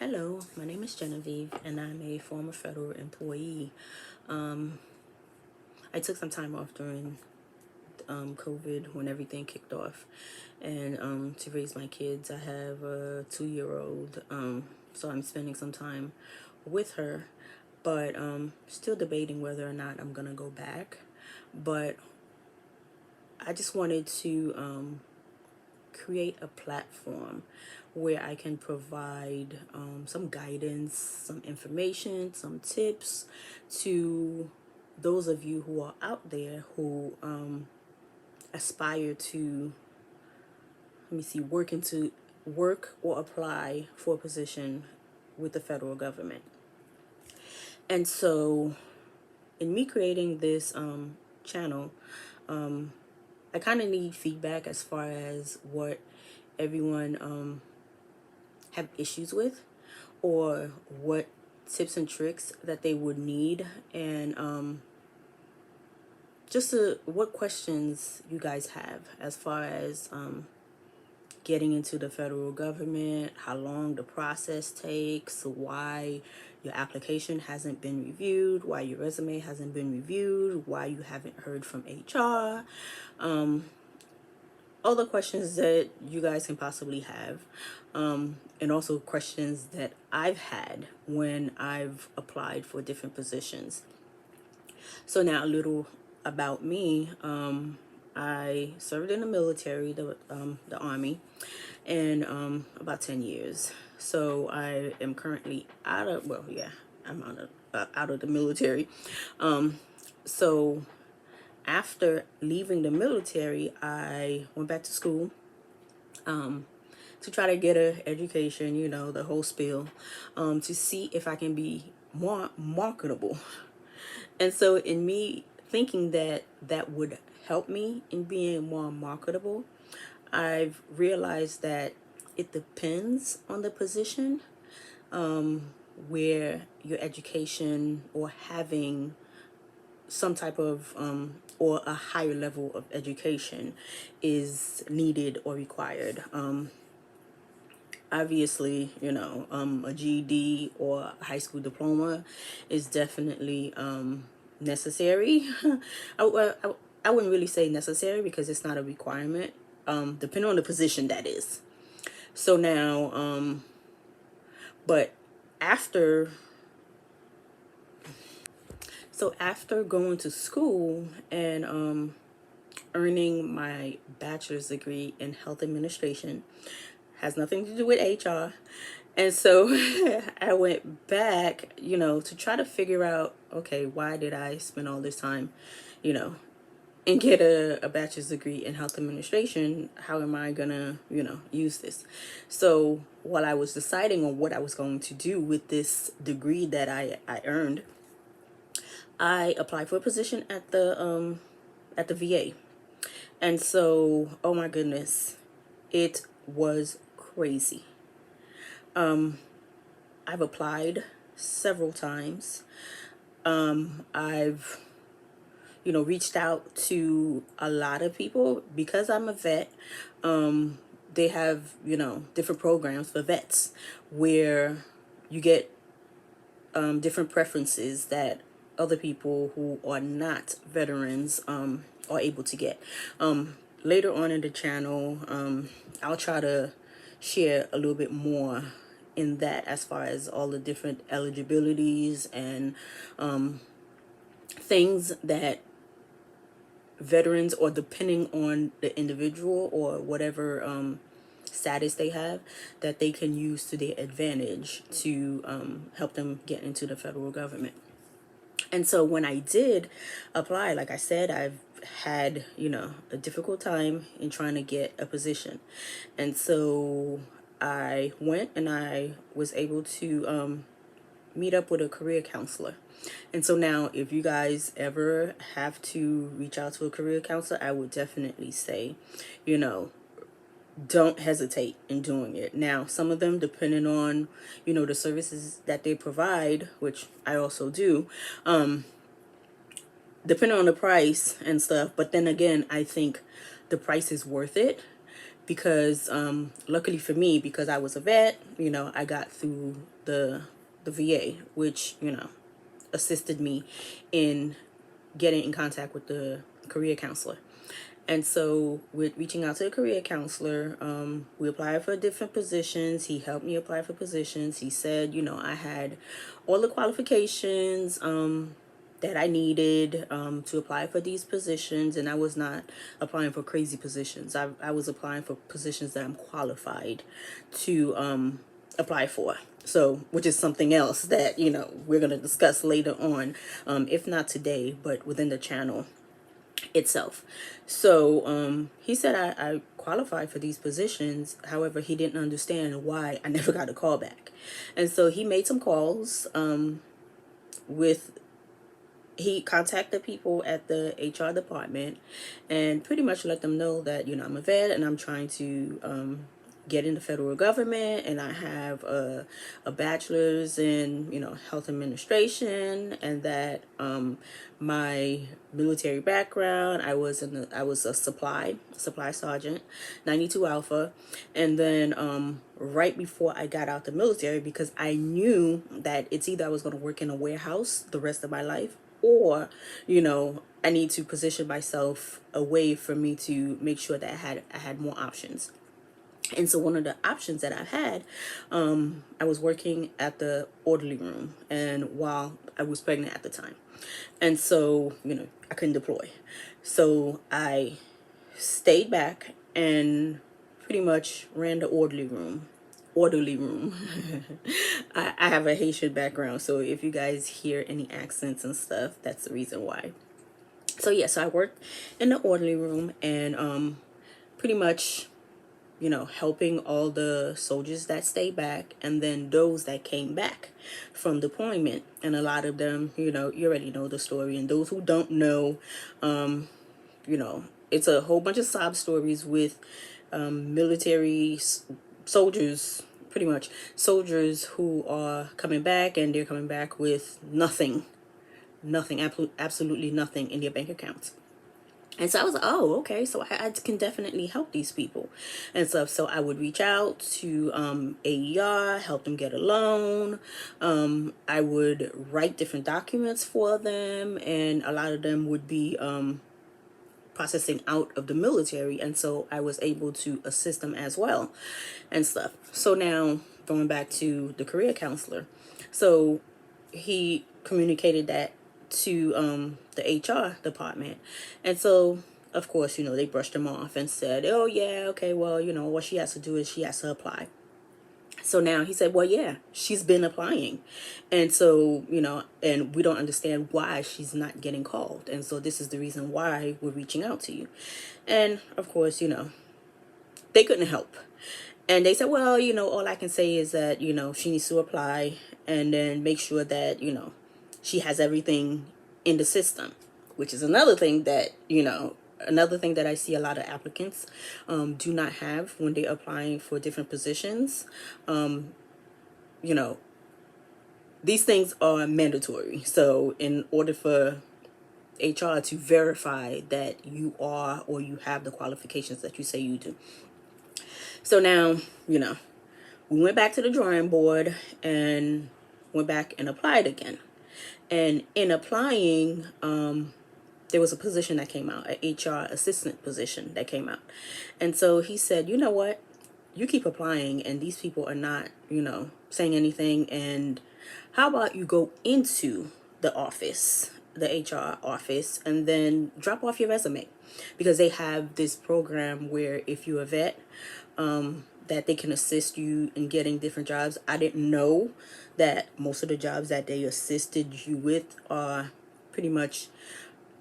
Hello, my name is Genevieve, and I'm a former federal employee. I took some time off during COVID when everything kicked off, and to raise my kids. I have a 2-year-old, so I'm spending some time with her, but still debating whether or not I'm gonna go back. But I just wanted to create a platform where I can provide some guidance, some information, some tips to those of you who are out there who aspire to, work or apply for a position with the federal government. And so, in me creating this channel, I kind of need feedback as far as what everyone have issues with, or what tips and tricks that they would need, and what questions you guys have as far as getting into the federal government, how long the process takes, why your application hasn't been reviewed, why your resume hasn't been reviewed, why you haven't heard from HR, all the questions that you guys can possibly have, and also questions that I've had when I've applied for different positions. So now a little about me. I served in the military, the Army, and about 10 years. So I am currently I'm out of the military. So after leaving the military, I went back to school to try to get an education, the whole spiel, to see if I can be more marketable. And so in me thinking that that would help me in being more marketable, I've realized that it depends on the position, where your education or having some type of or a higher level of education is needed or required. Obviously, a GED or a high school diploma is definitely necessary. I wouldn't really say necessary because it's not a requirement, depending on the position that is. So now, but after going to school and earning my bachelor's degree in health administration, has nothing to do with HR. And so I went back, to try to figure out, okay, why did I spend all this time, and get a bachelor's degree in health administration? How am I gonna, use this? So while I was deciding on what I was going to do with this degree that I earned, I applied for a position at the VA. And so, oh my goodness, it was crazy. I've applied several times. I've reached out to a lot of people because I'm a vet. They have, different programs for vets where you get different preferences that other people who are not veterans are able to get. Later on in the channel, I'll try to share a little bit more in that as far as all the different eligibilities and things that veterans, or depending on the individual or whatever status they have, that they can use to their advantage to help them get into the federal government. And so when I did apply, like I said, I've had, a difficult time in trying to get a position. And so I went and I was able to meet up with a career counselor. And so now if you guys ever have to reach out to a career counselor, I would definitely say, don't hesitate in doing it. Now, some of them, depending on, the services that they provide, which I also do, depending on the price and stuff. But then again, I think the price is worth it because luckily for me, because I was a vet, I got through the VA, which, assisted me in getting in contact with the career counselor. And so with reaching out to the career counselor, we applied for different positions. He helped me apply for positions. He said, I had all the qualifications that I needed to apply for these positions. And I was not applying for crazy positions. I was applying for positions that I'm qualified to apply for. So, which is something else that, we're going to discuss later on, if not today, but within the channel itself. So he said I qualified for these positions. However, he didn't understand why I never got a call back. And so he made some calls he contacted people at the HR department and pretty much let them know that, I'm a vet and I'm trying to get in the federal government, and I have a bachelor's in health administration, and that my military background, I was a supply sergeant, 92 Alpha, and then right before I got out the military, because I knew that it's either I was going to work in a warehouse the rest of my life, or I need to position myself a way for me to make sure that I had more options. And so one of the options that I've had, I was working at the orderly room, and while I was pregnant at the time, and so I couldn't deploy, so I stayed back and pretty much ran the orderly room. I have a Haitian background, so if you guys hear any accents and stuff, that's the reason why. So yeah, so I worked in the orderly room and pretty much helping all the soldiers that stayed back, and then those that came back from deployment. And a lot of them, you already know the story. And those who don't know, it's a whole bunch of sob stories with military soldiers, pretty much soldiers who are coming back, and they're coming back with nothing, absolutely nothing in their bank accounts. And so I was like, oh, okay, so I can definitely help these people and stuff. So I would reach out to AER, help them get a loan. I would write different documents for them, and a lot of them would be processing out of the military. And so I was able to assist them as well and stuff. So now going back to the career counselor. So he communicated that to the HR department, and so of course they brushed him off and said, oh yeah, okay, well what she has to do is she has to apply. So now he said, well yeah, she's been applying, and so and we don't understand why she's not getting called, and so this is the reason why we're reaching out to you. And of course they couldn't help. And they said, well, all I can say is that, she needs to apply and then make sure that, she has everything in the system, which is another thing that, I see a lot of applicants do not have when they're applying for different positions. These things are mandatory. So in order for HR to verify that you are or you have the qualifications that you say you do. So now, we went back to the drawing board and went back and applied again. And in applying, there was a position that came out, an HR assistant position that came out. And so he said, you know what, you keep applying and these people are not, saying anything. And how about you go into the office, the HR office, and then drop off your resume? Because they have this program where if you're a vet, that they can assist you in getting different jobs. I didn't know that most of the jobs that they assisted you with are pretty much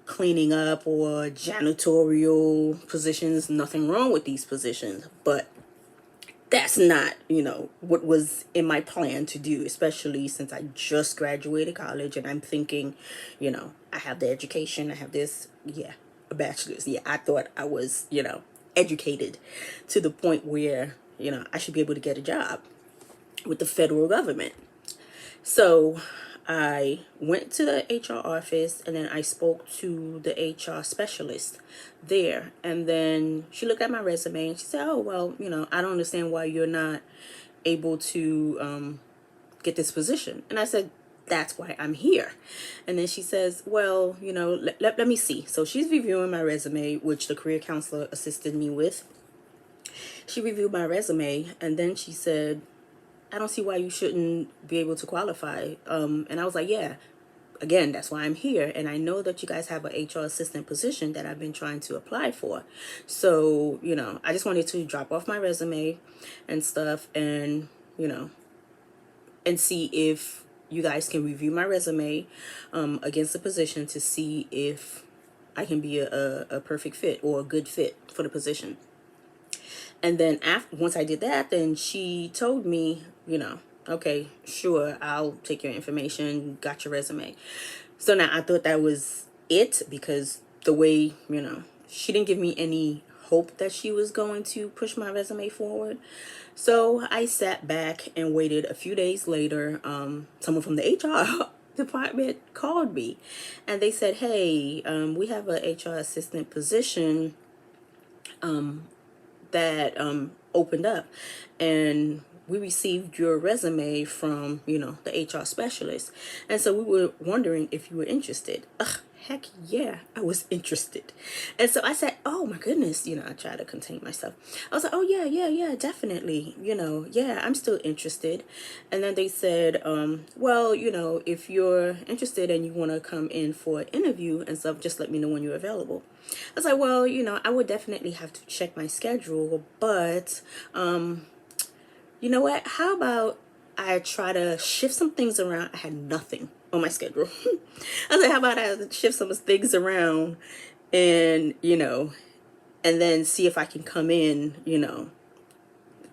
cleaning up or janitorial positions. Nothing wrong with these positions, but that's not, what was in my plan to do, especially since I just graduated college and I'm thinking, I have the education, I have this, a bachelor's. I thought I was, educated to the point where, I should be able to get a job with the federal government. So I went to the HR office, and then I spoke to the HR specialist there. And then she looked at my resume and she said, oh, well, I don't understand why you're not able to get this position. And I said, that's why I'm here. And then she says, well, let me see. So she's reviewing my resume, which the career counselor assisted me with. She reviewed my resume, and then she said, I don't see why you shouldn't be able to qualify. And I was like, yeah, again, that's why I'm here. And I know that you guys have an HR assistant position that I've been trying to apply for. So, I just wanted to drop off my resume and stuff, and, and see if you guys can review my resume against the position to see if I can be a perfect fit or a good fit for the position. And then once I did that, then she told me, okay, sure, I'll take your information, got your resume. So now I thought that was it, because the way, she didn't give me any hope that she was going to push my resume forward. So I sat back and waited. A few days later, someone from the HR department called me, and they said, hey, we have a HR assistant position that opened up, and we received your resume from the HR specialist, and so we were wondering if you were interested. Heck yeah, I was interested. And so I said, oh my goodness, I tried to contain myself. I was like, oh yeah, definitely, yeah, I'm still interested. And then they said, well, if you're interested and you want to come in for an interview and stuff, just let me know when you're available. I was like, well, I would definitely have to check my schedule, but you know what? How about I try to shift some things around? I had nothing on my schedule. I was like, how about I shift some things around and, and then see if I can come in,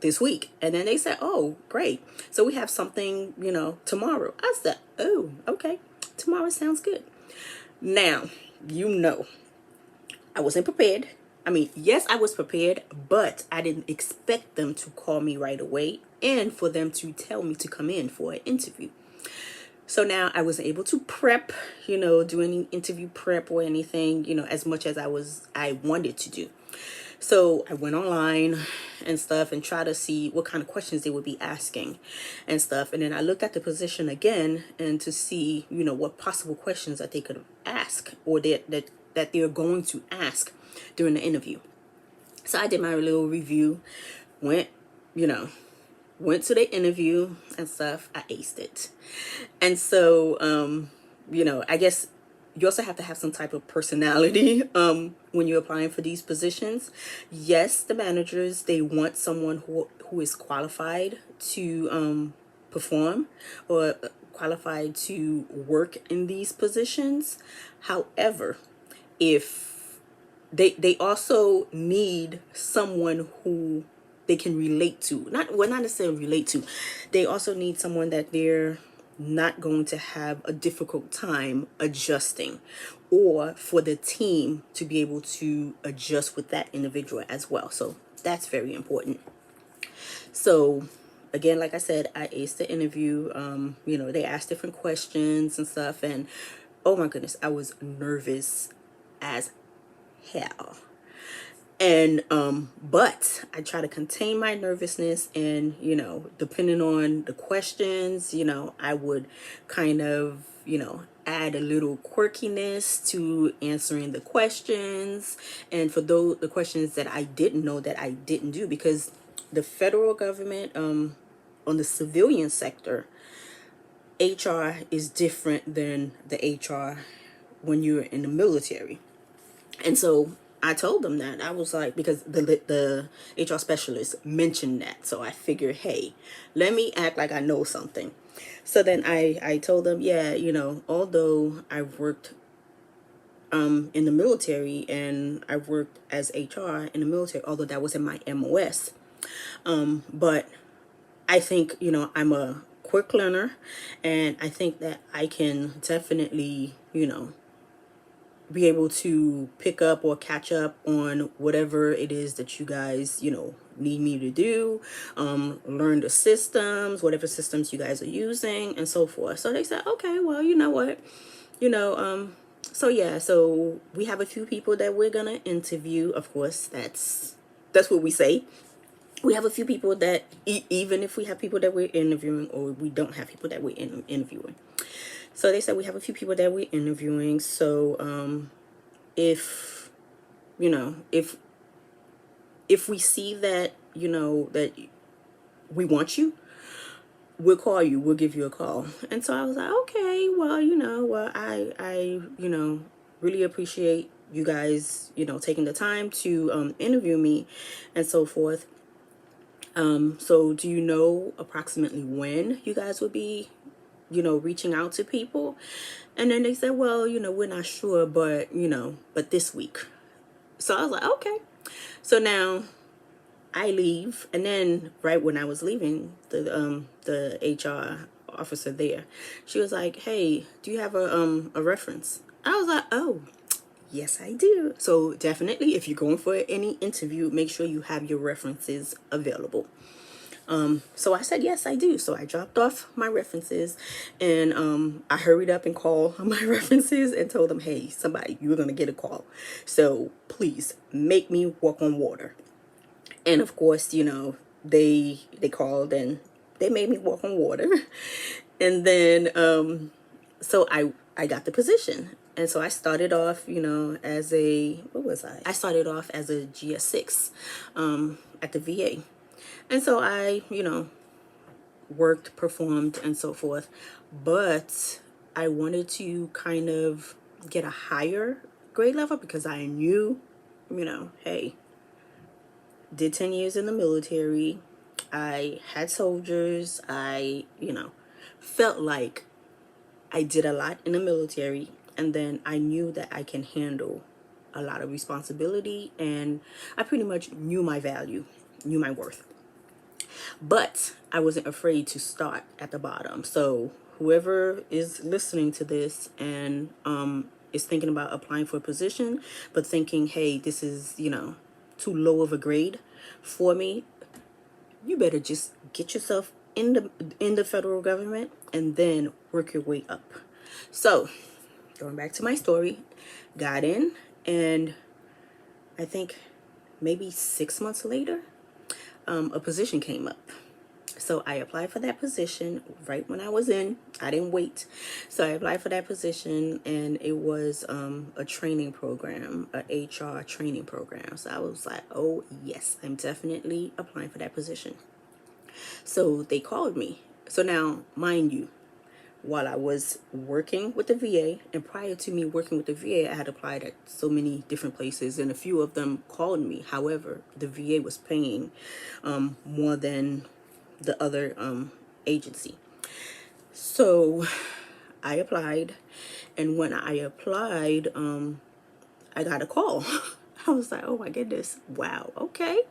this week. And then they said, oh, great. So we have something, tomorrow. I said, oh, okay. Tomorrow sounds good. Now, I wasn't prepared. I mean, yes, I was prepared, but I didn't expect them to call me right away and for them to tell me to come in for an interview. So now I wasn't able to prep, do any interview prep or anything, as much as I wanted to do. So I went online and stuff and tried to see what kind of questions they would be asking and stuff. And then I looked at the position again and to see, what possible questions that they could ask or that they're going to ask during the interview. So I did my little review, went to the interview and stuff. I aced it. And so, I guess you also have to have some type of personality when you're applying for these positions. Yes, the managers, they want someone who is qualified to perform or qualified to work in these positions. However, if they also need someone who they can relate to. Not necessarily relate to. They also need someone that they're not going to have a difficult time adjusting, or for the team to be able to adjust with that individual as well. So that's very important. So again, like I said, I aced the interview. They asked different questions and stuff, and oh my goodness, I was nervous as hell. And but I try to contain my nervousness, and depending on the questions, I would kind of add a little quirkiness to answering the questions, and for the questions that I didn't know that I didn't do, because the federal government on the civilian sector, HR is different than the HR when you're in the military. And so I told them that. I was like, because the HR specialist mentioned that. So I figured, hey, let me act like I know something. So then I told them, yeah, although I've worked in the military and I worked as HR in the military, although that wasn't my MOS. But I think, I'm a quick learner, and I think that I can definitely, be able to pick up or catch up on whatever it is that you guys, need me to do, learn the systems, whatever systems you guys are using, and so forth. So they said, okay, well, you know what, so yeah, so we have a few people that we're gonna interview. Of course, that's what we say. We have a few people that even if we have people that we're interviewing, or we don't have people that we're interviewing. So they said we have a few people that we're interviewing. So if if we see that that we want you, we'll call you, we'll give you a call. And so I was like, okay, well, I really appreciate you guys taking the time to interview me and so forth. So do you know approximately when you guys would be reaching out to people? And then they said, well, we're not sure, but this week. So I was like, okay. So now I leave, and then right when I was leaving, the HR officer there, she was like, hey, do you have a reference? I was like, oh, yes, I do. So definitely, if you're going for any interview, make sure you have your references available. So I said, yes, I do. So I dropped off my references, and I hurried up and called my references and told them, hey, somebody, you're going to get a call. So please make me walk on water. And of course, they called and they made me walk on water. And then, so I got the position. And so I started off, as what was I? I started off as a GS6, at the VA. And so I, worked, performed, and so forth. But I wanted to kind of get a higher grade level because I knew, hey, did 10 years in the military. I had soldiers. I, felt like I did a lot in the military. And then I knew that I can handle a lot of responsibility. And I pretty much knew my value, knew my worth. But I wasn't afraid to start at the bottom. So whoever is listening to this and is thinking about applying for a position, but thinking, hey, this is, too low of a grade for me, you better just get yourself in the federal government and then work your way up. So going back to my story, got in, and I think maybe 6 months later, a position came up. So I applied for that position right when I was in. I didn't wait. So I applied for that position, and it was a training program, a HR training program. So I was like, oh, yes, I'm definitely applying for that position. So they called me. So now, mind you, while I was working with the VA, and prior to me working with the VA, I had applied at so many different places, and a few of them called me. However, the VA was paying more than the other agency. So I applied, and when I applied, I got a call. I was like, oh my goodness, wow, okay.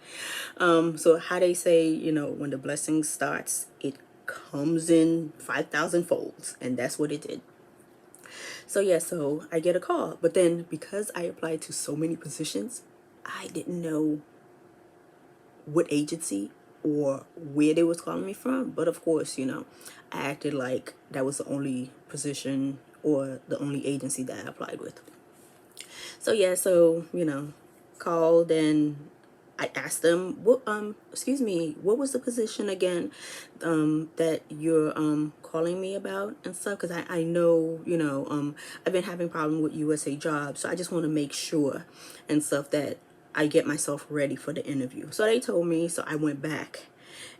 So how they say, when the blessing starts, it comes in 5,000 folds, and that's what it did. So yeah, so I get a call, but then because I applied to so many positions, I didn't know what agency or where they was calling me from. But of course, I acted like that was the only position or the only agency that I applied with. So yeah, so called, and I asked them, what what was the position again that you're calling me about and stuff, because I know I've been having problem with Usajobs, so I just want to make sure and stuff that I get myself ready for the interview. So they told me, so I went back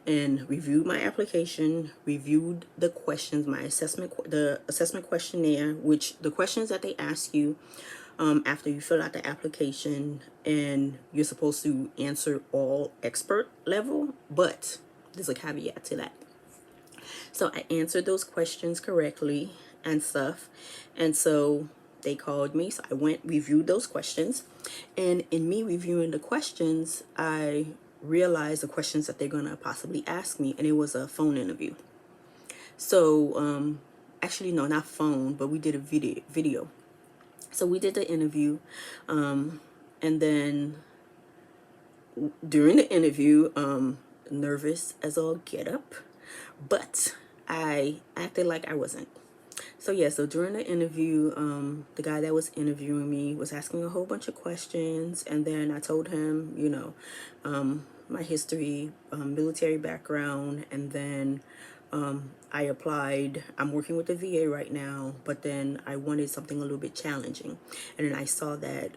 and reviewed my application, reviewed the questions, the assessment questionnaire, which the questions that they ask you after you fill out the application, and you're supposed to answer all expert level, but there's a caveat to that. So I answered those questions correctly and stuff, and so they called me. So I went, reviewed those questions, and in me reviewing the questions, I realized the questions that they're gonna possibly ask me, and it was a phone interview. So actually no, not phone, but we did a video. So we did the interview, and then during the interview, nervous as all get up, but I acted like I wasn't. So yeah, so during the interview, the guy that was interviewing me was asking a whole bunch of questions, and then I told him, my history, military background, and then I applied. I'm working with the VA right now, but then I wanted something a little bit challenging, and then I saw that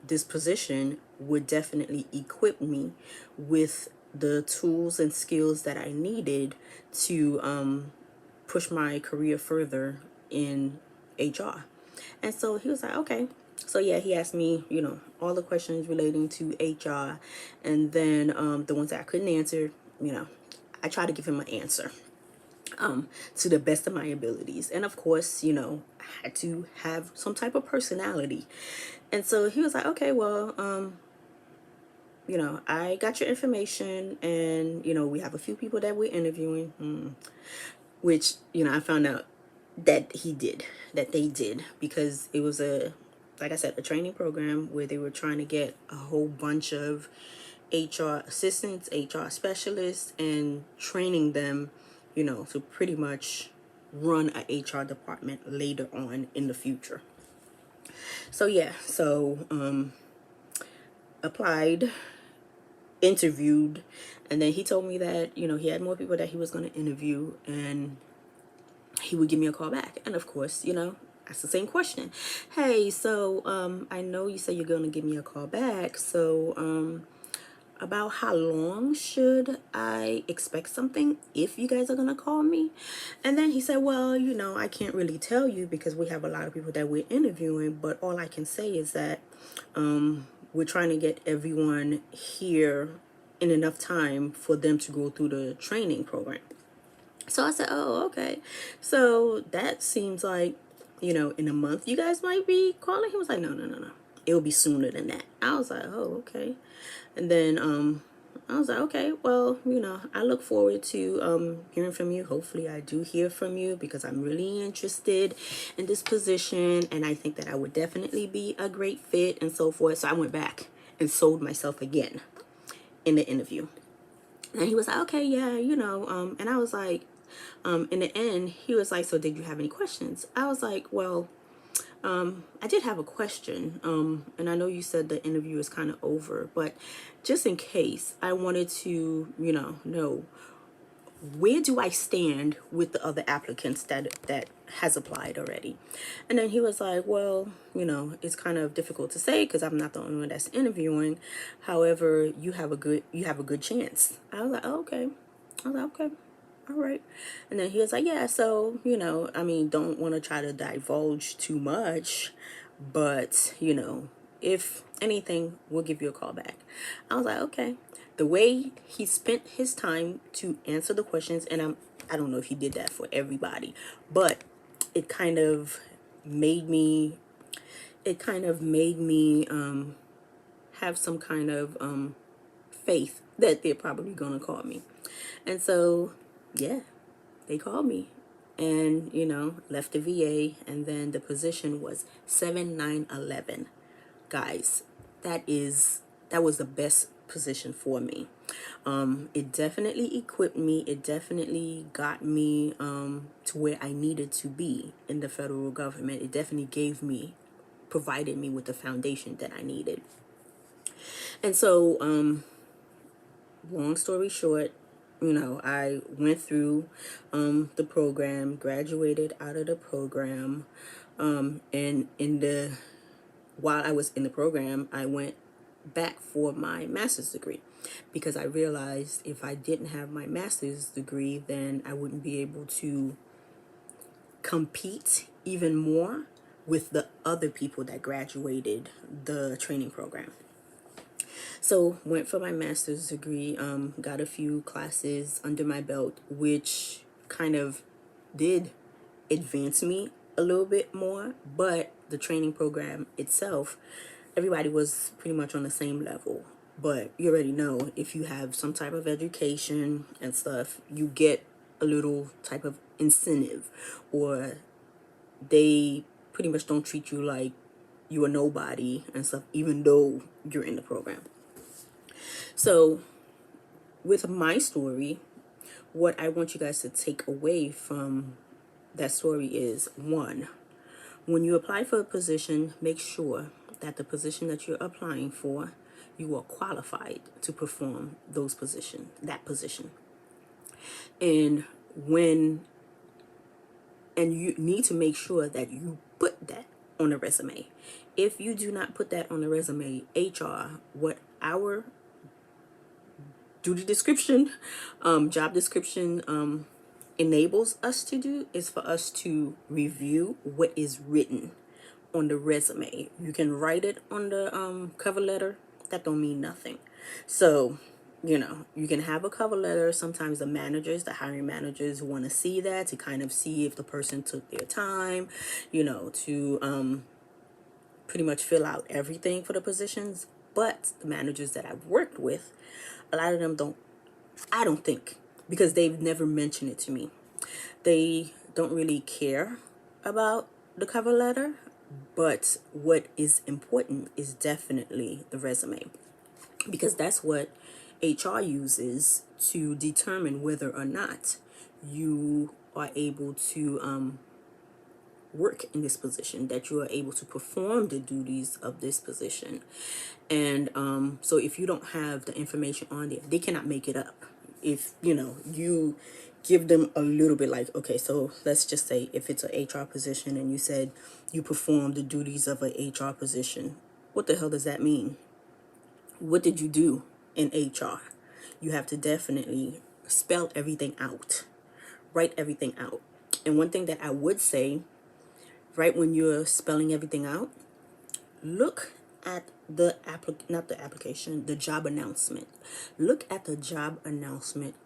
this position would definitely equip me with the tools and skills that I needed to push my career further in HR. And so he was like, okay. So yeah, he asked me, all the questions relating to HR, and then the ones that I couldn't answer, I tried to give him an answer to the best of my abilities. And of course, I had to have some type of personality. And so he was like, okay, well, I got your information, and, we have a few people that we're interviewing, which, I found out that they did, because it was like I said, a training program where they were trying to get a whole bunch of HR assistants, HR specialists, and training them, to pretty much run a HR department later on in the future. So yeah, applied, interviewed, and then he told me that, he had more people that he was going to interview, and he would give me a call back. And of course, that's the same question. Hey, so I know you said you're going to give me a call back. So about how long should I expect something if you guys are going to call me? And then he said, well, I can't really tell you because we have a lot of people that we're interviewing, but all I can say is that we're trying to get everyone here in enough time for them to go through the training program. So I said, oh, okay. So that seems like, in a month you guys might be calling. He was like, no. It'll be sooner than that. I was like, oh, okay. And then I was like, okay, well, I look forward to hearing from you. Hopefully I do hear from you, because I'm really interested in this position, and I think that I would definitely be a great fit and so forth. So I went back and sold myself again in the interview. And he was like, okay, yeah, and I was like, in the end, he was like, so did you have any questions? I was like, well, I did have a question, and I know you said the interview is kind of over, but just in case, I wanted to, know, where do I stand with the other applicants that has applied already? And then he was like, well, it's kind of difficult to say because I'm not the only one that's interviewing. However, you have a good chance. I was like, oh, okay. I was like, okay. All right. And then he was like, yeah, so, don't want to try to divulge too much, but, if anything, we'll give you a call back. I was like, okay. The way he spent his time to answer the questions, and I don't know if he did that for everybody, but it kind of made me have some kind of faith that they're probably gonna call me. And so yeah, they called me, and left the VA, and then the position was 7911. Guys, that was the best position for me. It definitely equipped me. It definitely got me to where I needed to be in the federal government. It definitely provided me with the foundation that I needed. And so long story short, I went through the program, graduated out of the program, and while I was in the program, I went back for my master's degree, because I realized if I didn't have my master's degree, then I wouldn't be able to compete even more with the other people that graduated the training program. So went for my master's degree, got a few classes under my belt, which kind of did advance me a little bit more, but the training program itself, everybody was pretty much on the same level. But you already know, if you have some type of education and stuff, you get a little type of incentive, or they pretty much don't treat you like you are nobody and stuff, even though you're in the program. So with my story, what I want you guys to take away from that story is, one, when you apply for a position, make sure that the position that you're applying for, you are qualified to perform that position. And you need to make sure that you put that on a resume. If you do not put that on the resume, HR, what our duty description, job description, enables us to do is for us to review what is written on the resume. You can write it on the cover letter. That don't mean nothing. So, you can have a cover letter. Sometimes the hiring managers want to see that, to kind of see if the person took their time, to pretty much fill out everything for the positions. But the managers that I've worked with, a lot of them I don't think, because they've never mentioned it to me, they don't really care about the cover letter. But what is important is definitely the resume, because that's what HR uses to determine whether or not you are able to work in this position, that you are able to perform the duties of this position. And so if you don't have the information on there, they cannot make it up. If you give them a little bit, like, okay, so let's just say if it's an HR position and you said you perform the duties of an HR position, what the hell does that mean? What did you do in HR? You have to definitely spell everything out, write everything out. And one thing that I would say, right when you're spelling everything out, look at the job announcement. Look at the job announcement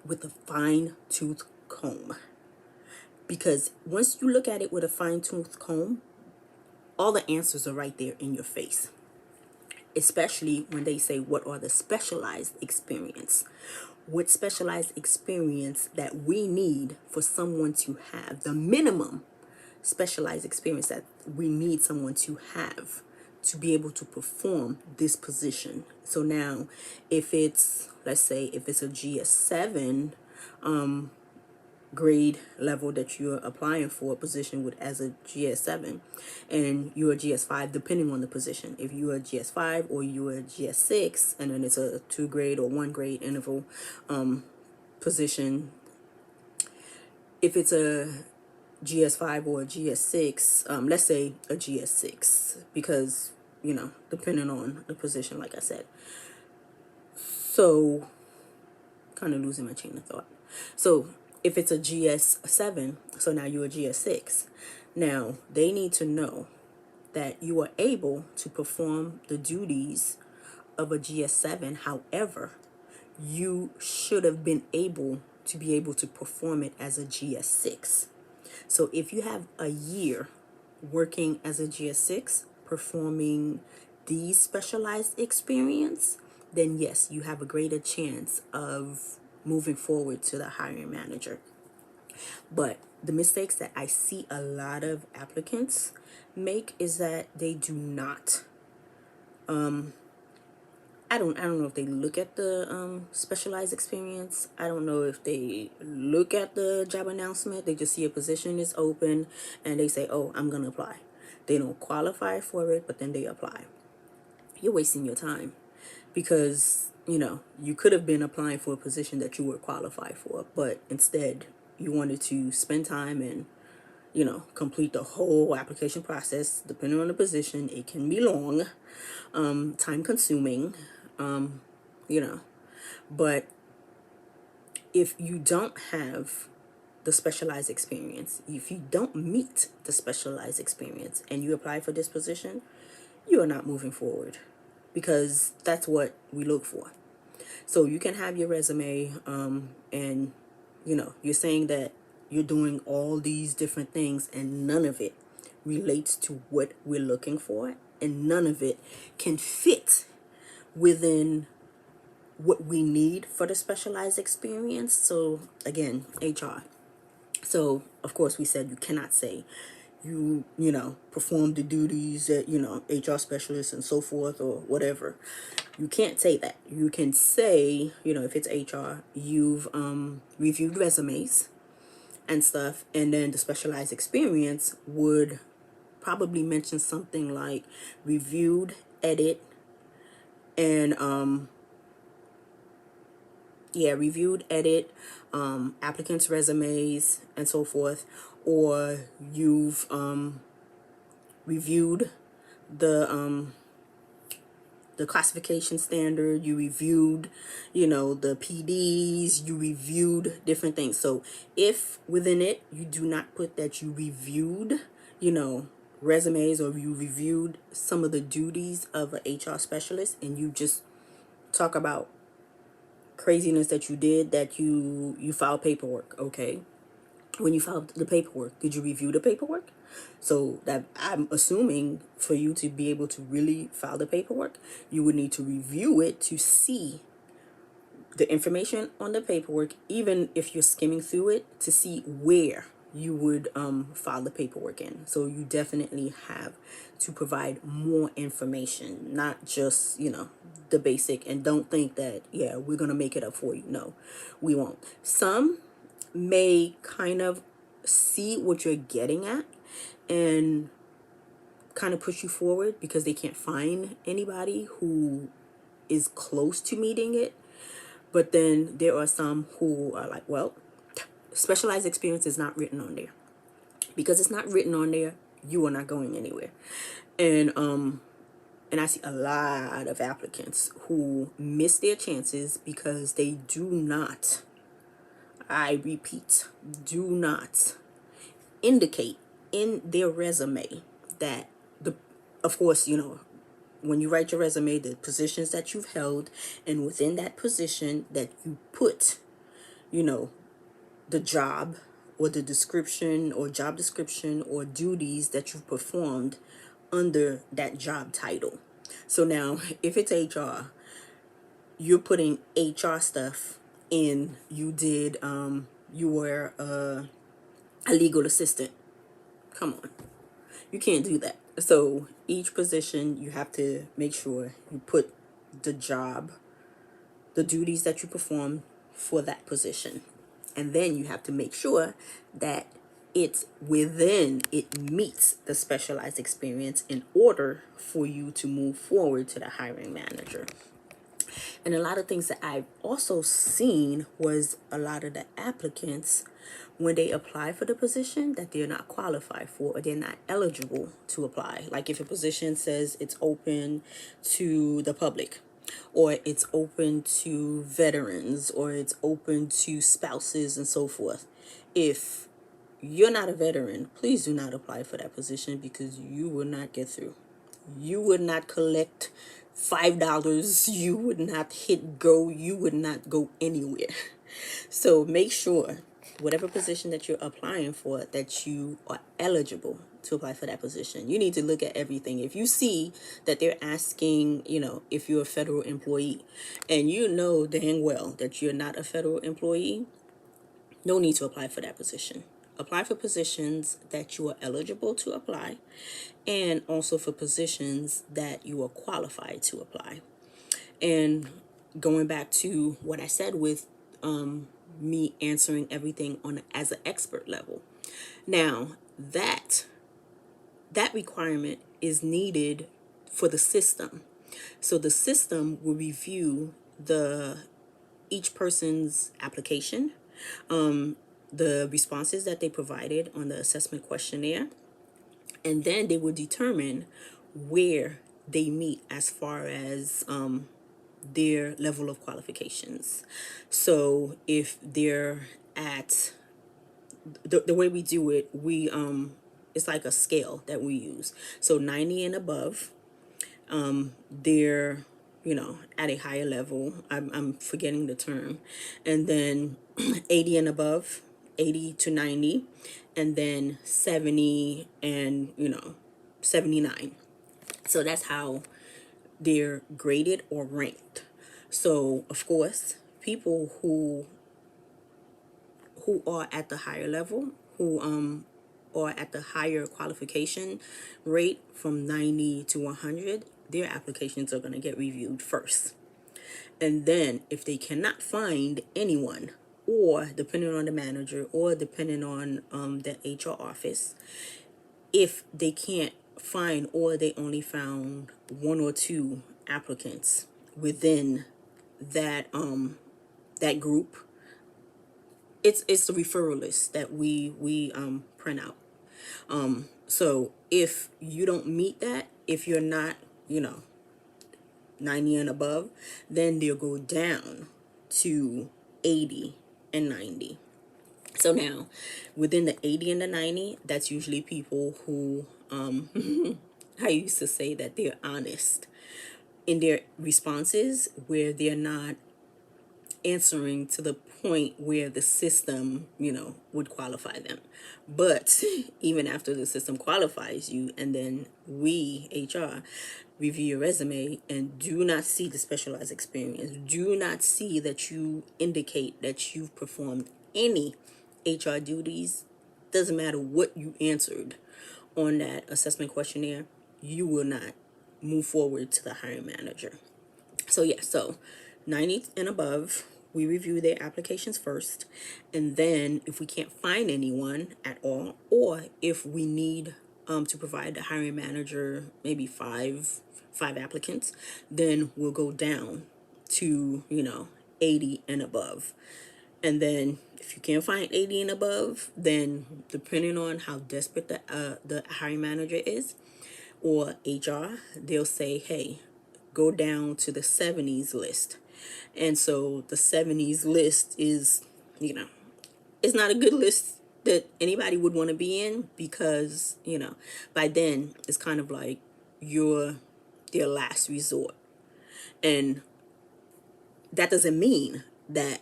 with a fine-tooth comb. Because once you look at it with a fine-tooth comb, all the answers are right there in your face. Especially when they say, what are the specialized experience? What specialized experience that we need for someone to have, the minimum specialized experience that we need someone to have to be able to perform this position. So now, if it's, let's say, if it's a GS7 grade level that you're applying for a position with as a GS7, and you're a GS5, depending on the position. If you're a GS5 or you're a GS6, and then it's a 2 grade or 1 grade interval position. If it's a GS5 or a GS6, let's say a GS6, because, depending on the position, like I said. So, kind of losing my chain of thought. So, if it's a GS7, so now you're a GS6. Now, they need to know that you are able to perform the duties of a GS7. However, you should have been able to perform it as a GS6. So if you have a year working as a GS6, performing these specialized experience, then yes, you have a greater chance of moving forward to the hiring manager. But the mistakes that I see a lot of applicants make is that they do not. I don't know if they look at the specialized experience. I don't know if they look at the job announcement. They just see a position is open and they say, oh, I'm going to apply. They don't qualify for it, but then they apply. You're wasting your time, because, you could have been applying for a position that you were qualified for, but instead you wanted to spend time and, complete the whole application process. Depending on the position, it can be long, time consuming, but if you don't have the specialized experience, if you don't meet the specialized experience and you apply for this position, you are not moving forward, because that's what we look for. So you can have your resume, and you're saying that you're doing all these different things, and none of it relates to what we're looking for, and none of it can fit within what we need for the specialized experience. So again, HR. So of course we said you cannot say you know, perform the duties that, you know, HR specialist and so forth or whatever. You can't say that. You can say, you know, if it's HR, you've reviewed resumes and stuff, and then the specialized experience would probably mention something like reviewed, edit, and reviewed, edit applicants' resumes and so forth, or you've reviewed the classification standard, you reviewed, you know, the PDs, you reviewed different things. So if within it you do not put that you reviewed, you know, resumes, or you reviewed some of the duties of an HR specialist, and you just talk about craziness that you did, that you filed paperwork, okay? When you filed the paperwork, did you review the paperwork? So that, I'm assuming, for you to be able to really file the paperwork, you would need to review it to see the information on the paperwork, even if you're skimming through it, to see where you would file the paperwork in. So you definitely have to provide more information, not just, you know, the basic. And don't think that, yeah, we're gonna make it up for you. No, we won't. Some may kind of see what you're getting at and kind of push you forward because they can't find anybody who is close to meeting it. But then there are some who are like, well, specialized experience is not written on there. Because it's not written on there, you are not going anywhere. And I see a lot of applicants who miss their chances because they do not, I repeat, do not indicate in their resume that of course, you know, when you write your resume, the positions that you've held, and within that position that you put, you know, the job or the description or job description or duties that you've performed under that job title. So now, if it's HR, you're putting HR stuff in. You did, you were a legal assistant. Come on. You can't do that. So each position, you have to make sure you put the job, the duties that you perform for that position. And then you have to make sure that it meets the specialized experience in order for you to move forward to the hiring manager. And a lot of things that I've also seen was a lot of the applicants, when they apply for the position, that they're not qualified for, or they're not eligible to apply. Like if a position says it's open to the public, or it's open to veterans, or it's open to spouses and so forth. If you're not a veteran, please do not apply for that position, because you will not get through. You would not collect $5. You would not hit go. You would not go anywhere. So make sure, whatever position that you're applying for, that you are eligible to apply for that position. You need to look at everything. If you see that they're asking, you know, if you're a federal employee, and you know dang well that you're not a federal employee, no need to apply for that position. Apply for positions that you are eligible to apply, and also for positions that you are qualified to apply. And going back to what I said with me answering everything on as an expert level. Now, that requirement is needed for the system. So the system will review each person's application, the responses that they provided on the assessment questionnaire, and then they will determine where they meet as far as their level of qualifications. So if they're at the way we do it, we it's like a scale that we use. So 90 and above, they're, you know, at a higher level. I'm forgetting the term. And then 80 and above, 80 to 90, and then 70 and, you know, 79. So that's how they're graded or ranked. So of course, people who are at the higher level, who are at the higher qualification rate from 90 to 100, their applications are going to get reviewed first. And then if they cannot find anyone, or depending on the manager, or depending on the HR office, if they can't find, or they only found one or two applicants within that that group, it's the referral list that we print out. So if you don't meet that, if you're not 90 and above, then they'll go down to 80 and 90. So now, within the 80 and the 90, that's usually people who, I used to say that they're honest in their responses, where they're not answering to the point where the system, would qualify them. But even after the system qualifies you, and then we, HR, review your resume and do not see the specialized experience, do not see that you indicate that you've performed any HR duties, doesn't matter what you answered on that assessment questionnaire, you will not move forward to the hiring manager. So yeah, so 90 and above, we review their applications first, and then if we can't find anyone at all, or if we need to provide the hiring manager maybe five applicants, then we'll go down to 80 and above. And then if you can't find 80 and above, then depending on how desperate the hiring manager is, or HR, they'll say, hey, go down to the 70s list. And so the 70s list is, it's not a good list that anybody would want to be in, because, by then it's kind of like you're their last resort. And that doesn't mean that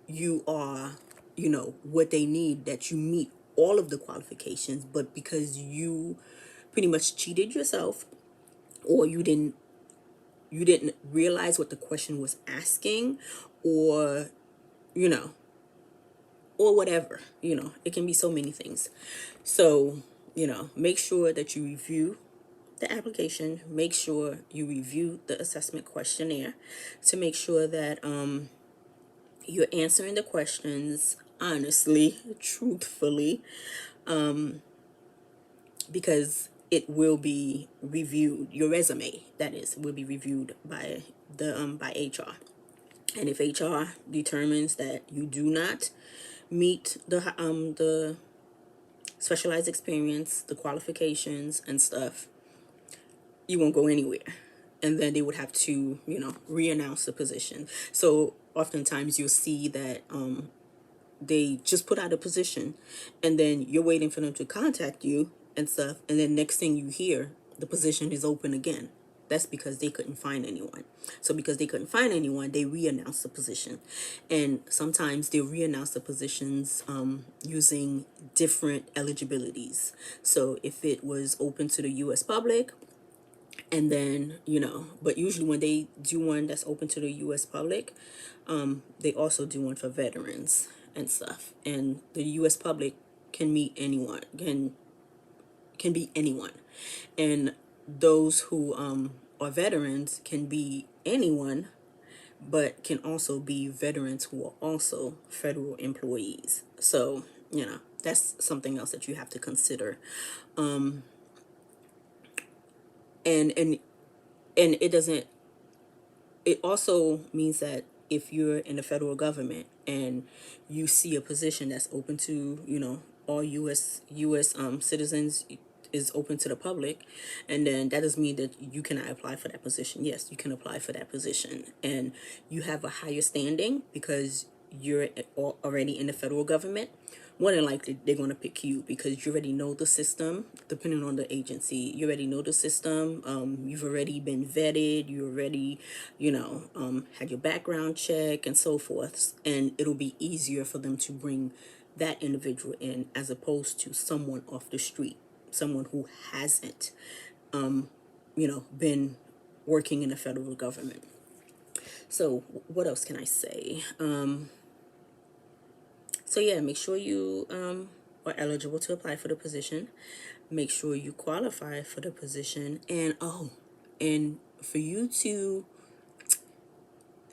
you are, what they need, that you meet all of the qualifications, but because you pretty much cheated yourself, or you didn't realize what the question was asking, or or whatever, it can be so many things. So make sure that you review the application, make sure you review the assessment questionnaire to make sure that you're answering the questions honestly, truthfully, because it will be reviewed. Your resume, that is, will be reviewed by the by HR. And if HR determines that you do not meet the specialized experience, the qualifications and stuff, you won't go anywhere. And then they would have to, re-announce the position. So oftentimes you'll see that they just put out a position, and then you're waiting for them to contact you and stuff, and then next thing you hear, the position is open again. That's because they couldn't find anyone. So because they couldn't find anyone, they re-announce the position. And sometimes they re-announce the positions using different eligibilities. So if it was open to the U.S. public, and then, but usually when they do one that's open to the U.S. public, they also do one for veterans and stuff. And the U.S. public can meet anyone, can be anyone. And those who are veterans can be anyone, but can also be veterans who are also federal employees. So, that's something else that you have to consider. And it doesn't, it also means that if you're in the federal government and you see a position that's open to, all U.S. citizens, is open to the public, and then that doesn't mean that you cannot apply for that position. Yes, you can apply for that position, and you have a higher standing because you're already in the federal government. More than likely, they're going to pick you because you already know the system, depending on the agency. You already know the system. You've already been vetted. You already, had your background check and so forth. And it'll be easier for them to bring that individual in as opposed to someone off the street, someone who hasn't, been working in the federal government. So what else can I say? So yeah, make sure you are eligible to apply for the position. Make sure you qualify for the position. And for you to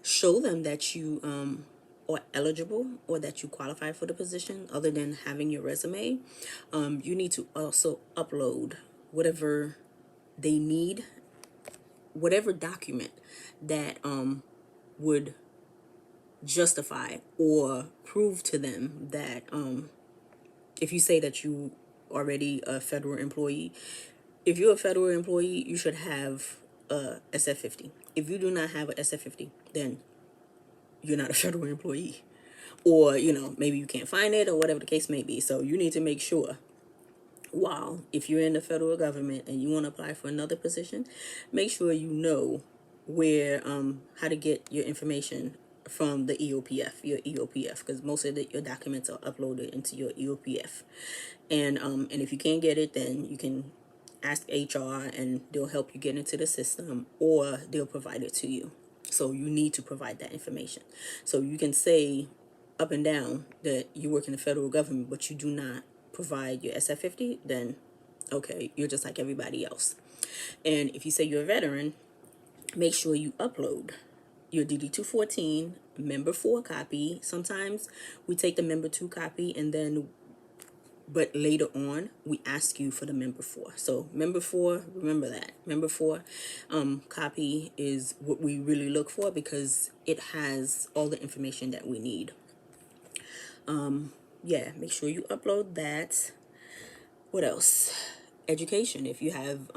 show them that you are eligible or that you qualify for the position, other than having your resume, you need to also upload whatever they need, whatever document that would justify or prove to them that if you say that you already a federal employee, if you're a federal employee, you should have a SF-50. If you do not have a SF-50, then you're not a federal employee, or maybe you can't find it, or whatever the case may be. So you need to make sure, wow, if you're in the federal government and you want to apply for another position, make sure you know where how to get your information from the EOPF, because most of your documents are uploaded into your EOPF. And if you can't get it, then you can ask HR and they'll help you get into the system, or they'll provide it to you. So you need to provide that information. So you can say up and down that you work in the federal government, but you do not provide your SF-50, then okay, you're just like everybody else. And if you say you're a veteran, make sure you upload your DD-214 member 4 copy. Sometimes we take the member 2 copy, and then but later on we ask you for the member 4. So member 4, remember that member 4 copy is what we really look for, because it has all the information that we need. Yeah, make sure you upload that. What else? Education, if you have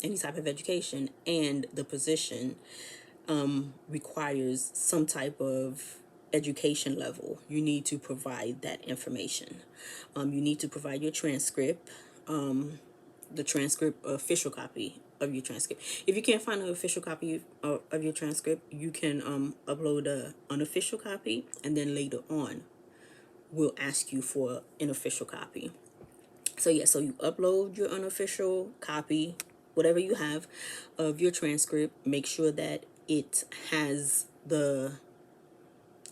any type of education and the position requires some type of education level, you need to provide that information. You need to provide your transcript, the transcript, official copy of your transcript. If you can't find an official copy of your transcript, you can upload an unofficial copy, and then later on we'll ask you for an official copy. So yeah, so you upload your unofficial copy, whatever you have of your transcript. Make sure that it has the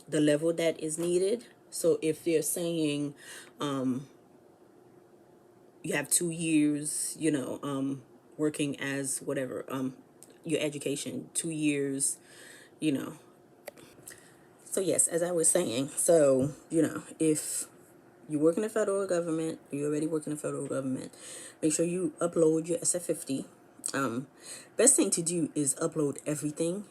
level that is needed. So if they're saying you have 2 years, working as whatever, your education, 2 years, So yes, as I was saying, so, if you work in the federal government, you already work in the federal government, make sure you upload your SF-50. Best thing to do is upload everything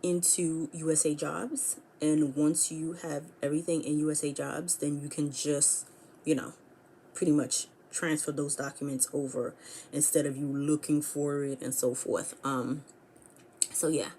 into Usajobs. And once you have everything in Usajobs, then you can just, pretty much transfer those documents over instead of you looking for it and so forth. So yeah,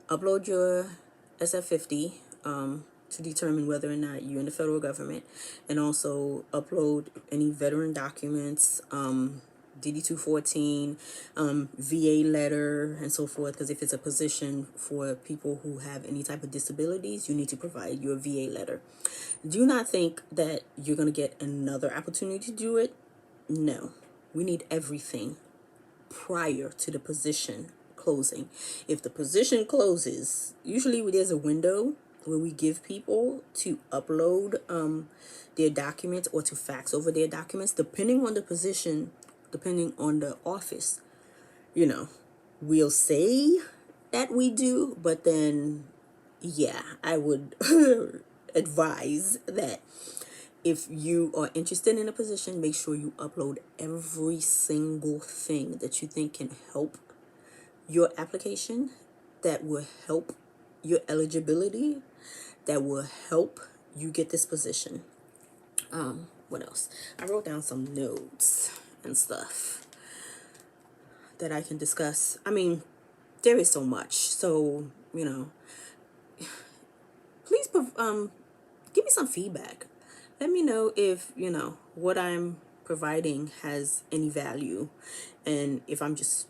upload your SF-50 to determine whether or not you're in the federal government, and also upload any veteran documents, DD-214, VA letter, and so forth, because if it's a position for people who have any type of disabilities, you need to provide your VA letter. Do not think that you're going to get another opportunity to do it. No, we need everything prior to the position closing. If the position closes, usually there's a window where we give people to upload their documents or to fax over their documents, depending on the position, depending on the office. We'll say that we do, but then yeah, I would advise that if you are interested in a position, make sure you upload every single thing that you think can help your application, that will help your eligibility, that will help you get this position. What else? I wrote down some notes and stuff that I can discuss. I mean, there is so much. So, please give me some feedback. Let me know if, what I'm providing has any value, and if I'm just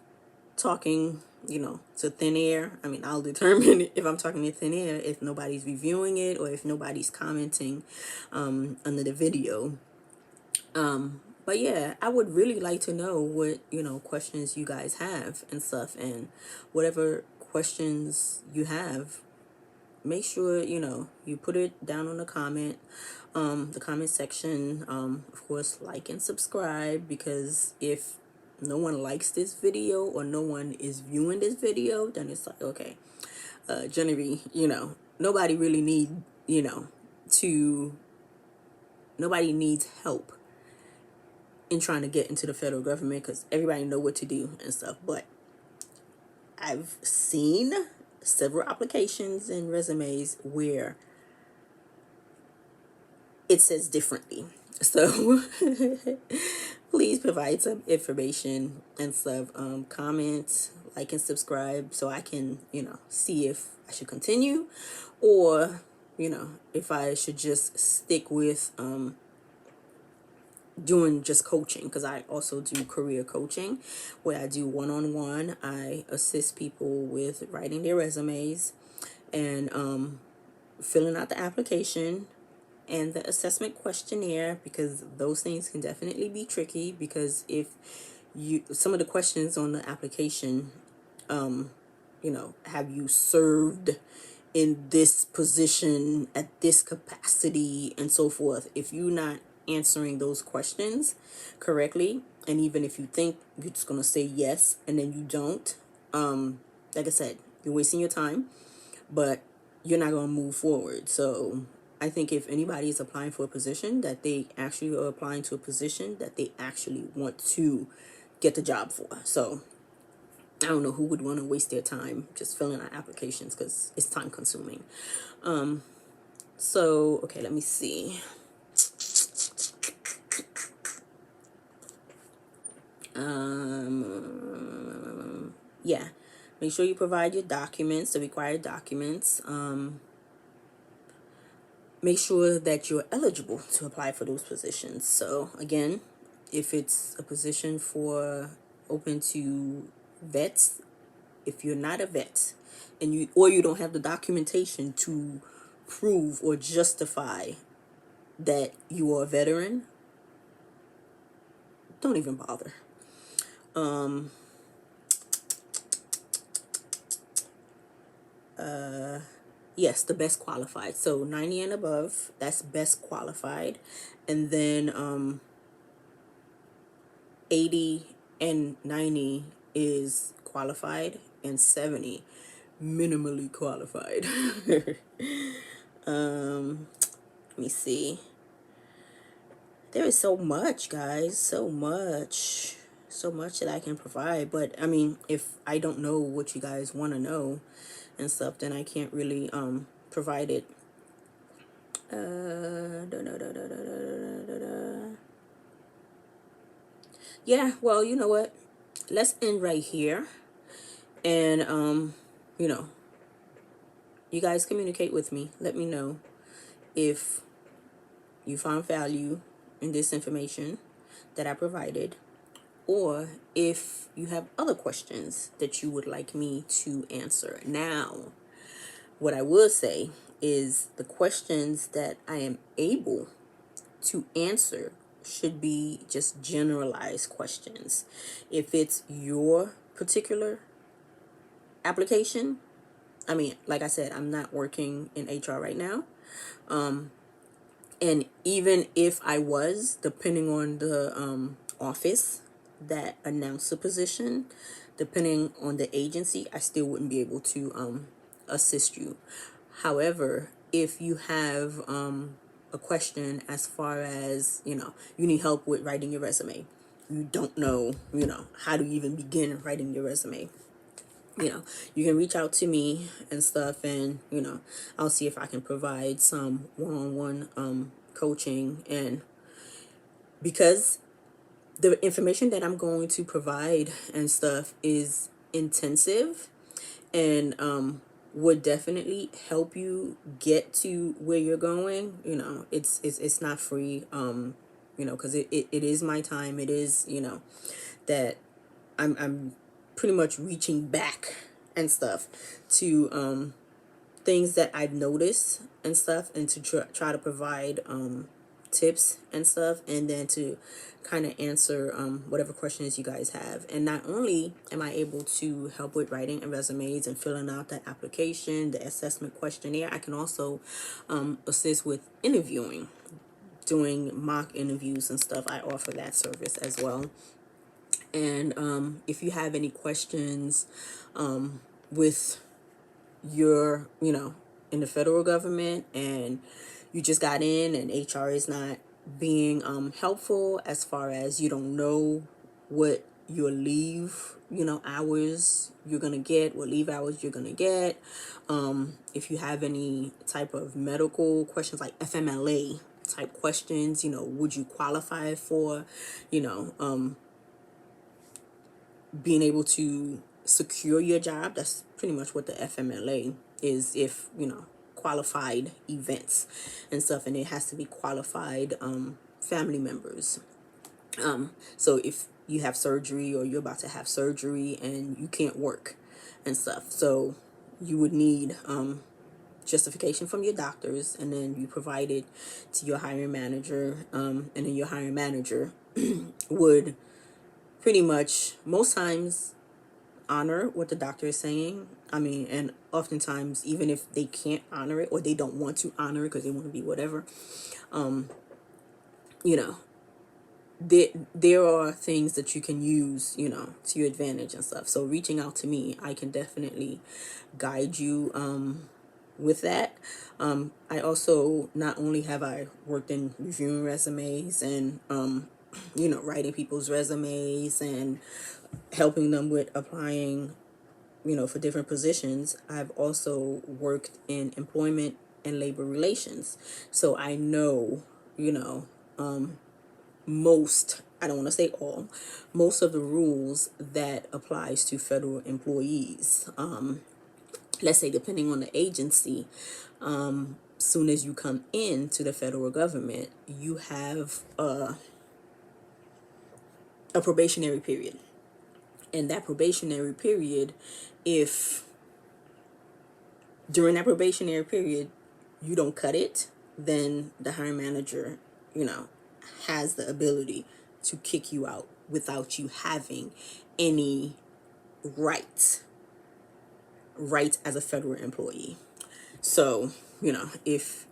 talking, to thin air. I mean, I'll determine if I'm talking to thin air if nobody's reviewing it or if nobody's commenting under the video. But yeah, I would really like to know what, questions you guys have and stuff, and whatever questions you have, make sure, you put it down on the comment section. Of course, like and subscribe, because if no one likes this video or no one is viewing this video, then it's like, okay, Genevieve, nobody really nobody needs help in trying to get into the federal government, because everybody know what to do and stuff. But I've seen several applications and resumes where it says differently. So please provide some information and stuff. Comment, like, and subscribe, so I can, see if I should continue, or, if I should just stick with doing just coaching, because I also do career coaching, where I do one-on-one. I assist people with writing their resumes and filling out the application and the assessment questionnaire, because those things can definitely be tricky, because if some of the questions on the application, have you served in this position at this capacity and so forth. If you're not answering those questions correctly, and even if you think you're just going to say yes and then you don't, like I said, you're wasting your time, but you're not going to move forward. So I think if anybody is applying for a position, that they actually are applying to a position that they actually want to get the job for. So I don't know who would want to waste their time just filling out applications, because it's time consuming. So, okay, let me see. Yeah, make sure you provide your documents, the required documents. Make sure that you're eligible to apply for those positions. So again, if it's a position for open to vets, if you're not a vet and you don't have the documentation to prove or justify that you are a veteran, don't even bother. Yes, the best qualified. So 90 and above, that's best qualified. And then 80 and 90 is qualified, and 70 minimally qualified. Let me see. There is so much, guys, so much that I can provide. But I mean, if I don't know what you guys want to know and stuff, then I can't really provide it. Yeah, well, you know what? Let's end right here. And you guys communicate with me. Let me know if you found value in this information that I provided, or if you have other questions that you would like me to answer. Now, what I will say is the questions that I am able to answer should be just generalized questions. If it's your particular application, I mean, like I said, I'm not working in HR right now. And even if I was, depending on the office that announced the position, depending on the agency, I still wouldn't be able to assist you. However, if you have a question as far as, you need help with writing your resume, you don't know, how to even begin writing your resume, you can reach out to me and stuff, and, I'll see if I can provide some one-on-one coaching. And because the information that I'm going to provide and stuff is intensive and would definitely help you get to where you're going, it's not free, because it is my time. It is, that I'm pretty much reaching back and stuff to things that I've noticed and stuff, and to try to provide tips and stuff, and then to kind of answer whatever questions you guys have. And not only am I able to help with writing and resumes and filling out that application, the assessment questionnaire, I can also assist with interviewing, doing mock interviews and stuff. I offer that service as well. And if you have any questions with your, in the federal government, and you just got in and HR is not being helpful, as far as you don't know what your leave, hours you're going to get, what leave hours you're going to get. If you have any type of medical questions like FMLA type questions, would you qualify for, being able to secure your job? That's pretty much what the FMLA is, if, qualified events and stuff, and it has to be qualified family members. So if you have surgery, or you're about to have surgery and you can't work and stuff, so you would need justification from your doctors, and then you provide it to your hiring manager, and then your hiring manager would pretty much most times honor what the doctor is saying. And oftentimes, even if they can't honor it, or they don't want to honor it because they want to be whatever, there are things that you can use, to your advantage and stuff. So reaching out to me, I can definitely guide you with that. I also, not only have I worked in reviewing resumes and writing people's resumes and helping them with applying, for different positions, I've also worked in employment and labor relations. So I know, most, I don't want to say all, most of the rules that applies to federal employees. Let's say, depending on the agency, soon as you come into the federal government, you have a probationary period. And that probationary period, if during that probationary period you don't cut it, then the hiring manager, has the ability to kick you out without you having any rights as a federal employee. So, if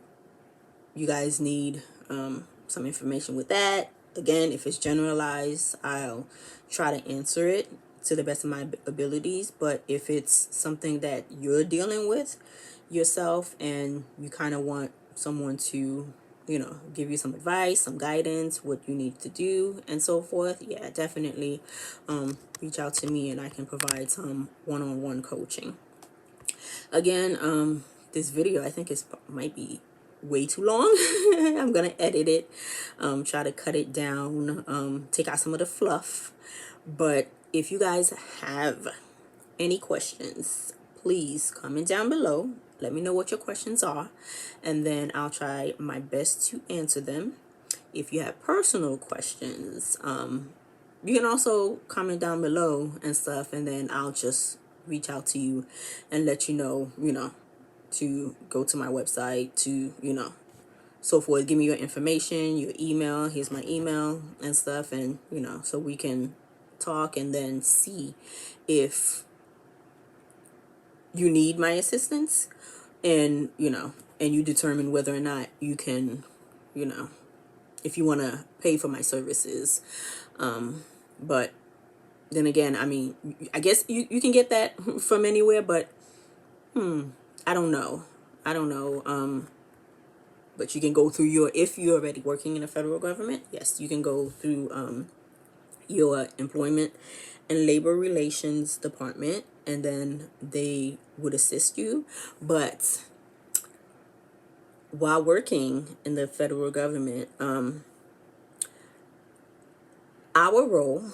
you guys need some information with that, again, if it's generalized, I'll try to answer it to the best of my abilities. But if it's something that you're dealing with yourself, and you kind of want someone to, give you some advice, some guidance, what you need to do and so forth, yeah, definitely reach out to me, and I can provide some one-on-one coaching. Again, this video, I think might be way too long. I'm gonna edit it, try to cut it down, take out some of the fluff. But if you guys have any questions, please comment down below. Let me know what your questions are, and then I'll try my best to answer them. If you have personal questions, you can also comment down below and stuff, and then I'll just reach out to you and let you know, to go to my website, to, so forth. Give me your information, your email. Here's my email and stuff, and, so we can talk and then see if you need my assistance, and, and you determine whether or not you can, if you want to pay for my services. But then again, I guess you can get that from anywhere, but I don't know. But you can go through if you're already working in the federal government, yes, you can go through your employment and labor relations department, and then they would assist you. But while working in the federal government, our role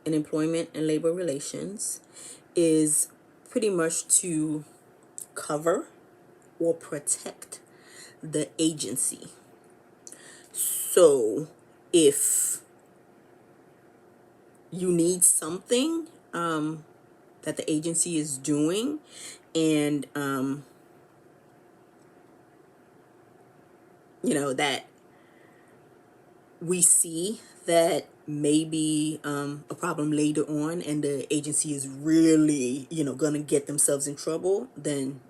in employment and labor relations is pretty much to cover or protect the agency. So if you need something that the agency is doing, and that we see that maybe a problem later on and the agency is really, gonna get themselves in trouble, then,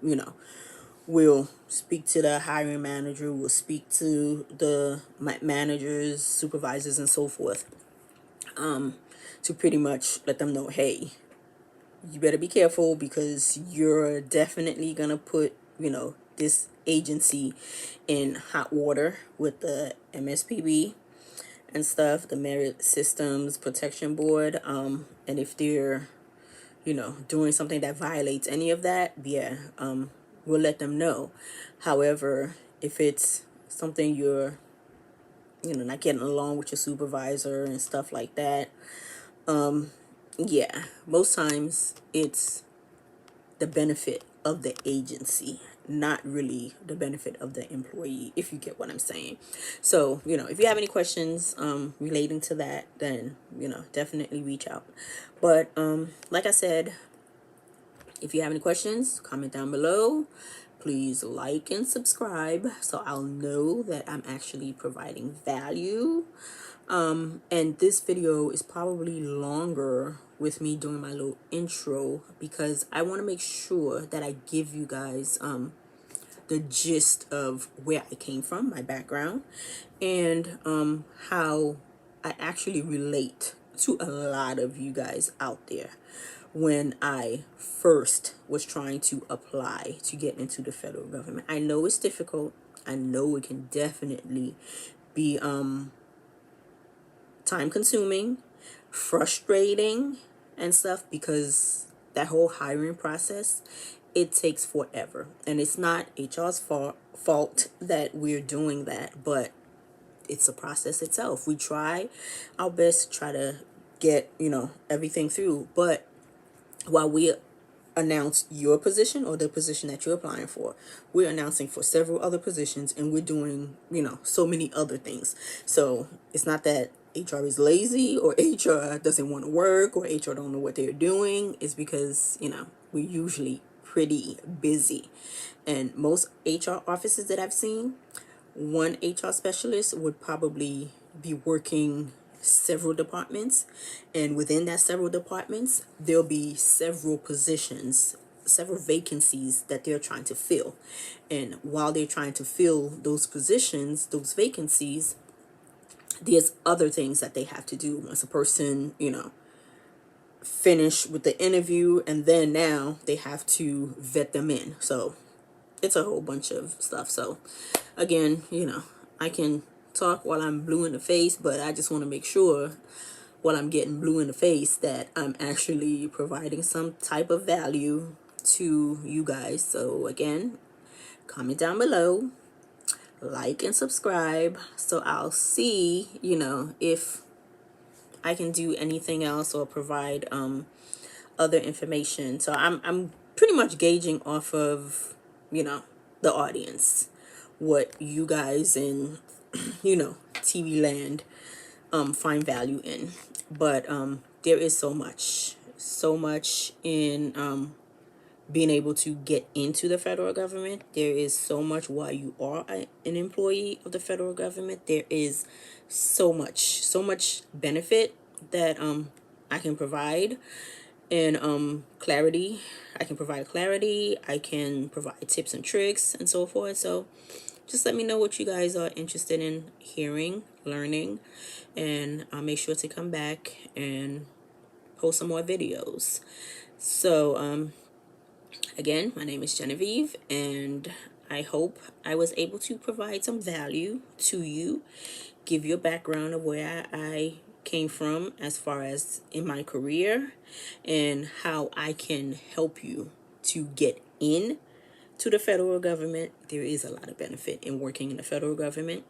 we'll speak to the hiring manager, we'll speak to the managers, supervisors, and so forth, to pretty much let them know, hey, you better be careful, because you're definitely gonna put, this agency in hot water with the MSPB and stuff, the Merit Systems Protection Board. And if they're, doing something that violates any of that, yeah, we'll let them know. However, if it's something you're, not getting along with your supervisor and stuff like that, yeah, most times it's the benefit of the agency, not really the benefit of the employee, if you get what I'm saying. So, if you have any questions relating to that, then, definitely reach out. But like I said, if you have any questions, comment down below. Please like and subscribe so I'll know that I'm actually providing value. And this video is probably longer with me doing my little intro, because I want to make sure that I give you guys the gist of where I came from, my background, and how I actually relate to a lot of you guys out there when I first was trying to apply to get into the federal government. I know it's difficult. I know it can definitely be time consuming, frustrating, and stuff, because that whole hiring process, it takes forever. And it's not HR's fault that we're doing that, but it's a process itself. We try our best to try to get, everything through. But while we announce your position or the position that you're applying for, we're announcing for several other positions, and we're doing, so many other things. So it's not that HR is lazy or HR doesn't want to work or HR don't know what they're doing. It's because, we're usually pretty busy. And most HR offices that I've seen, one HR specialist would probably be working several departments, and within that several departments there'll be several positions, several vacancies that they're trying to fill. And while they're trying to fill those positions, those vacancies, there's other things that they have to do once a person, finish with the interview, and then now they have to vet them in. So it's a whole bunch of stuff. So again, I can talk while I'm blue in the face, but I just want to make sure while I'm getting blue in the face that I'm actually providing some type of value to you guys. So again, comment down below, like and subscribe, so I'll see, if I can do anything else or provide other information. So I'm pretty much gauging off of, the audience, what you guys in, TV land find value in. But there is so much in being able to get into the federal government. There is so much while you are an employee of the federal government. There is so much benefit that I can provide, and clarity. I can provide clarity. I can provide tips and tricks and so forth. So just let me know what you guys are interested in hearing, learning, and I'll make sure to come back and post some more videos. So again, my name is Genevieve, and I hope I was able to provide some value to you, give you a background of where I came from as far as in my career, and how I can help you to get in to the federal government. There is a lot of benefit in working in the federal government,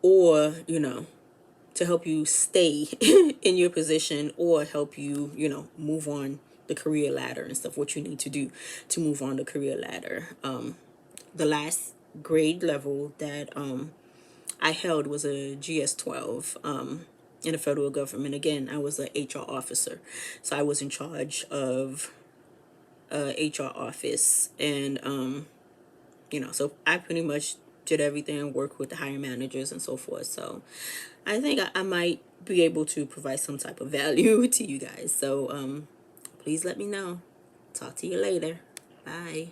or, to help you stay in your position, or help you, move on the career ladder and stuff, what you need to do to move on the career ladder. The last grade level that I held was a GS-12 in the federal government. Again, I was an HR officer, so I was in charge of HR office, and so I pretty much structured everything, work with the hiring managers and so forth. So I think I might be able to provide some type of value to you guys. So please let me know. Talk to you later. Bye.